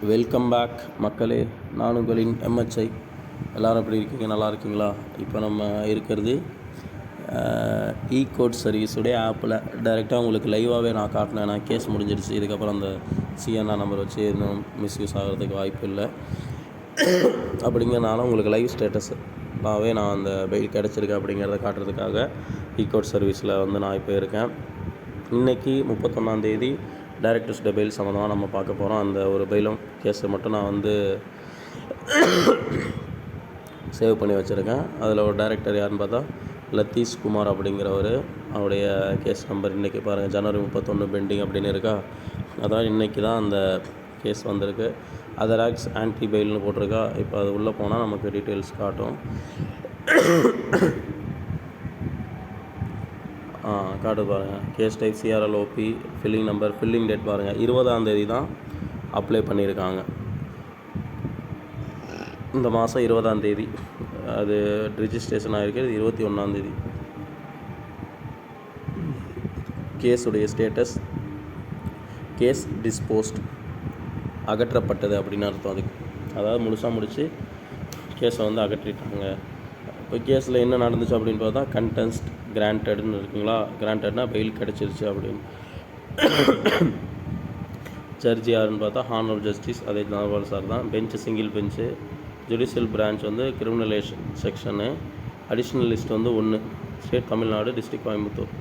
Welcome back மக்களே. நான் உங்களின் எம்ஹெச்ஐ. எல்லோரும் எப்படி இருக்கீங்க? நல்லா இருக்கீங்களா? இப்போ நம்ம இருக்கிறது கோட் சர்வீஸுடைய ஆப்பில் டைரெக்டாக உங்களுக்கு லைவாகவே நான் காட்டினேன். நான் கேஸ் முடிஞ்சிடுச்சு. இதுக்கப்புறம் அந்த சிஎன்ஆர் நம்பர் வச்சு இன்னும் மிஸ்யூஸ் ஆகிறதுக்கு வாய்ப்பு இல்லை. அப்படிங்கிறனால உங்களுக்கு லைவ் ஸ்டேட்டஸ்னாவே நான் அந்த பெயில் கிடச்சிருக்கு அப்படிங்கிறத காட்டுறதுக்காக கோட் சர்வீஸில் நான் இப்போ இருக்கேன். இன்றைக்கி 31 டைரக்டர்ஸ் பெயில் சம்மந்தமாக நம்ம பார்க்க போகிறோம். அந்த ஒரு பெயிலும் கேஸை மட்டும் நான் சேவ் பண்ணி வச்சுருக்கேன். அதில் ஒரு டைரக்டர் யாருன்னு பார்த்தா லத்தீஷ் குமார் அப்படிங்கிறவர். அவருடைய கேஸ் நம்பர் இன்றைக்கி பாருங்கள், ஜனவரி 31 பெண்டிங் அப்படின்னு இருக்கா. அதான் இன்றைக்கி தான் அந்த கேஸ் வந்திருக்கு. அதர் ஆக்ட்ஸ் ஆன்டி பெயில்னு போட்டிருக்கா. இப்போ அது உள்ளே போனால் நமக்கு டீட்டெயில்ஸ் காட்டும். காட்டு பாருங்கள். Case type CRLOP, filling number, filling date பாருங்கள், 20 தான் அப்ளை பண்ணியிருக்காங்க. இந்த மாதம் 20 அது ரிஜிஸ்ட்ரேஷன் ஆகிருக்கிறது 21. கேஸுடைய ஸ்டேட்டஸ் கேஸ் டிஸ்போஸ்ட், அகற்றப்பட்டது அப்படின்னு அர்த்தம். அதுக்கு அதாவது முழுசாக முடித்து கேஸை அகற்றிட்டாங்க. இப்போ கேஸில் என்ன நடந்துச்சு அப்படின்னு பார்த்தா கண்டெஸ்ட் கிராண்டட்னு இருக்குங்களா. கிராண்டட்னா பெயில் கிடச்சிருச்சு அப்படின்னு. ஜட்ஜ் யாருன்னு பார்த்தா ஹானர் ஜஸ்டிஸ் அதே நார்மல் சார் தான். Bench single bench. Judicial branch criminal section. Additional list 1 state Tamil Nadu, district Coimbatore.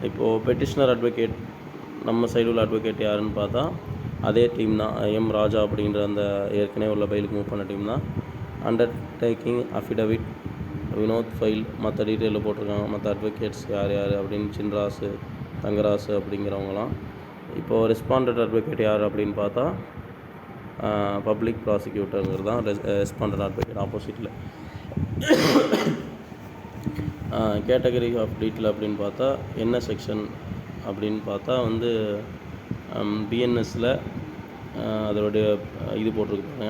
இப்போது பெட்டிஷனர் அட்வொகேட் நம்ம சைடு உள்ள அட்வொகேட் யாருன்னு பார்த்தா அதே டீம் தான். எம் ராஜா அப்படிங்கிற அந்த ஏற்கனவே உள்ள பெயிலுக்கு மூவ் பண்ண டீம் தான். அண்டர்டேக்கிங் அஃபிடவிட் வினோத் ஃபைல் மற்ற டீட்டெயிலில் போட்டிருக்காங்க. மற்ற அட்வொகேட்ஸ் யார் யார் அப்படின்னு சின்ராசு, தங்கராசு அப்படிங்கிறவங்களாம். இப்போது ரெஸ்பாண்டட் அட்வொகேட் யார் அப்படின்னு பார்த்தா பப்ளிக் ப்ராசிக்யூட்டருங்கிறது தான் ரெஸ்பாண்டட் அட்வொகேட் ஆப்போசிட்டில். கேட்டகரி ஆஃப் டீட்டெயில் அப்படின்னு பார்த்தா என்ன செக்ஷன் அப்படின்னு பார்த்தா பிஎன்எஸில் அதோடைய இது போட்டிருக்காங்க.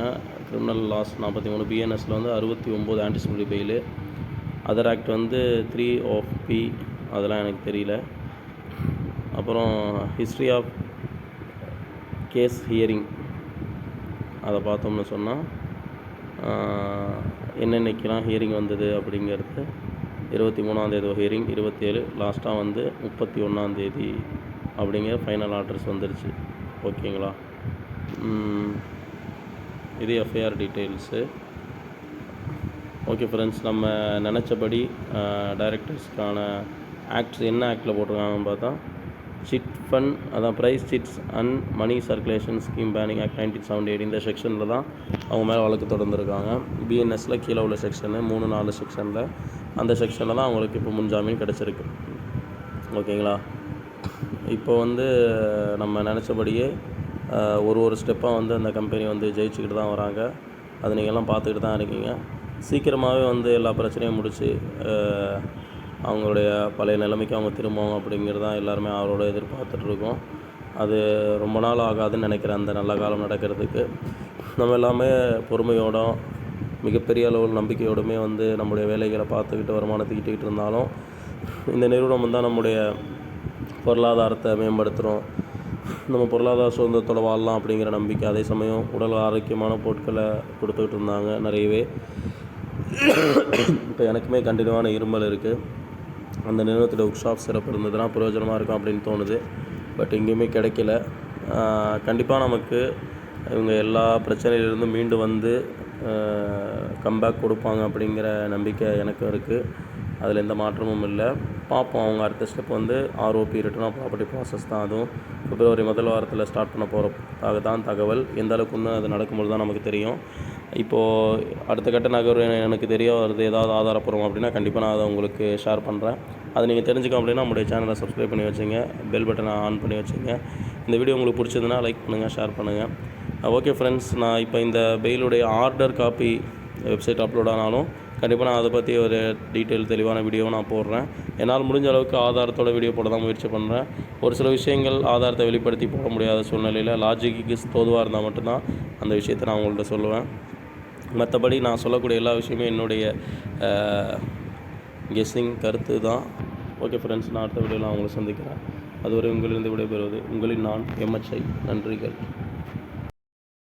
Criminal loss 43. பிஎன்எஸில் 69 anticipatory bail. Other act 3 of P, அதெல்லாம் எனக்கு தெரியல. அப்புறம் ஹிஸ்ட்ரி ஆஃப் கேஸ் ஹியரிங் அதை பார்த்தோம்னு சொன்னால் என்னென்னைக்கெலாம் ஹியரிங் வந்தது அப்படிங்கிறது 23 ஹியரிங், 27 லாஸ்ட்டாக 31 அப்படிங்கிற ஃபைனல் ஆர்டர்ஸ் வந்துருச்சு. ஓகேங்களா? இது எஃப்ஐஆர் டீட்டெயில்ஸு. ஓகே ஃப்ரெண்ட்ஸ், நம்ம நினச்சபடி டைரக்டர்ஸ்க்கான ஆக்ட்ஸ் என்ன ஆக்டில் போட்டிருக்காங்கன்னு பார்த்தா சிட் ஃபண்ட், அதான் prize chits and money circulation scheme banning act 1978 இந்த செக்ஷனில் தான் அவங்க மேலே வழக்கு தொடர்ந்துருக்காங்க. பிஎன்எஸில் கீழே உள்ள செக்ஷனு 3-4 செக்ஷனில், அந்த செக்ஷனில் தான் அவங்களுக்கு இப்போ முன்ஜாமீன் கிடச்சிருக்கு. ஓகேங்களா? இப்போ நம்ம நினச்சபடியே ஒரு ஸ்டெப்பாக அந்த கம்பெனி ஜெயிச்சுக்கிட்டு தான் வராங்க. அது நீங்கள்லாம் பார்த்துக்கிட்டு தான் இருக்கீங்க. சீக்கிரமாகவே எல்லா பிரச்சனையும் முடித்து அவங்களுடைய பழைய நிலைமைக்கு அவங்க திரும்புவாங்க அப்படிங்கிறது தான் எல்லாருமே அவரோட எதிர்பார்த்துட்ருக்கோம். அது ரொம்ப நாள் ஆகாதுன்னு நினைக்கிறேன். அந்த நல்ல காலம் நடக்கிறதுக்கு நம்ம எல்லாமே பொறுமையோடும் மிகப்பெரிய அளவில் நம்பிக்கையோடுமே நம்முடைய வேலைகளை பார்த்துக்கிட்டு வருமானத்தை ஈட்டிக்கிட்டு இருந்தாலும் இந்த நிறுவனம் தான் நம்முடைய பொருளாதாரத்தை மேம்படுத்துகிறோம், நம்ம பொருளாதார சுதந்திரத்தோடு வாழலாம் அப்படிங்கிற நம்பிக்கை. அதே சமயம் உடல் ஆரோக்கியமான பொருட்களை கொடுத்துக்கிட்டு இருந்தாங்க நிறையவே. இப்போ எனக்குமே கண்டினியூவான இருமல் இருக்குது. அந்த நிறுவனத்தோட ஒர்க் ஷாப் சிறப்பு இருந்ததுன்னா பிரயோஜனமாக இருக்கும் அப்படின்னு தோணுது. பட் எங்கேயுமே கிடைக்கல. கண்டிப்பாக நமக்கு இவங்க எல்லா பிரச்சனையிலிருந்தும் மீண்டு கம்பேக் கொடுப்பாங்க அப்படிங்கிற நம்பிக்கை எனக்கும் இருக்குது. அதில் எந்த மாற்றமும் இல்லை. பார்ப்போம். அவங்க அடுத்த step ROP return of property process தான். அதுவும் பிப்ரவரி முதல் வாரத்தில் ஸ்டார்ட் பண்ண போகிறதாக தான் தகவல். எந்த அளவுக்கு அது நடக்கும்போது தான் நமக்கு தெரியும். இப்போது அடுத்த கட்ட நகர்வு எனக்கு தெரிய வருது, ஏதாவது ஆதாரப்பூர்வம் அப்படின்னா கண்டிப்பாக நான் அதை உங்களுக்கு ஷேர் பண்ணுறேன். அதை நீங்கள் தெரிஞ்சுக்கணும் அப்படின்னா நம்முடைய சேனலை சப்ஸ்கிரைப் பண்ணி வச்சுங்க, பெல் பட்டனை ஆன் பண்ணி வச்சுங்க. இந்த வீடியோ உங்களுக்கு பிடிச்சதுன்னா லைக் பண்ணுங்கள், ஷேர் பண்ணுங்கள். ஓகே ஃப்ரெண்ட்ஸ், நான் இப்போ இந்த பெயிலுடைய ஆர்டர் காப்பி வெப்சைட் அப்லோட் ஆனாலும் கண்டிப்பாக நான் அதை பற்றி ஒரு டீட்டெயில் தெளிவான வீடியோவை நான் போடுறேன். என்னால் முடிஞ்ச அளவுக்கு ஆதாரத்தோட வீடியோ போட தான் முயற்சி பண்ணுறேன். ஒரு சில விஷயங்கள் ஆதாரத்தை வெளிப்படுத்தி போட முடியாத சூழ்நிலையில் லாஜிக்கு தோதுவாக இருந்தால் மட்டும்தான் அந்த விஷயத்தை நான் உங்கள்கிட்ட சொல்லுவேன். மற்றபடி நான் சொல்லக்கூடிய எல்லா விஷயமே என்னுடைய கெஸ்ஸிங் கருத்து தான். ஓகே ஃப்ரெண்ட்ஸ், நான் அடுத்த வீடியோவில் அவங்களை சந்திக்கிறேன். அதுவரை உங்களிலிருந்து விடைபெறுவது உங்களின் நான் எம்ஹெச்ஐ. நன்றிகள்.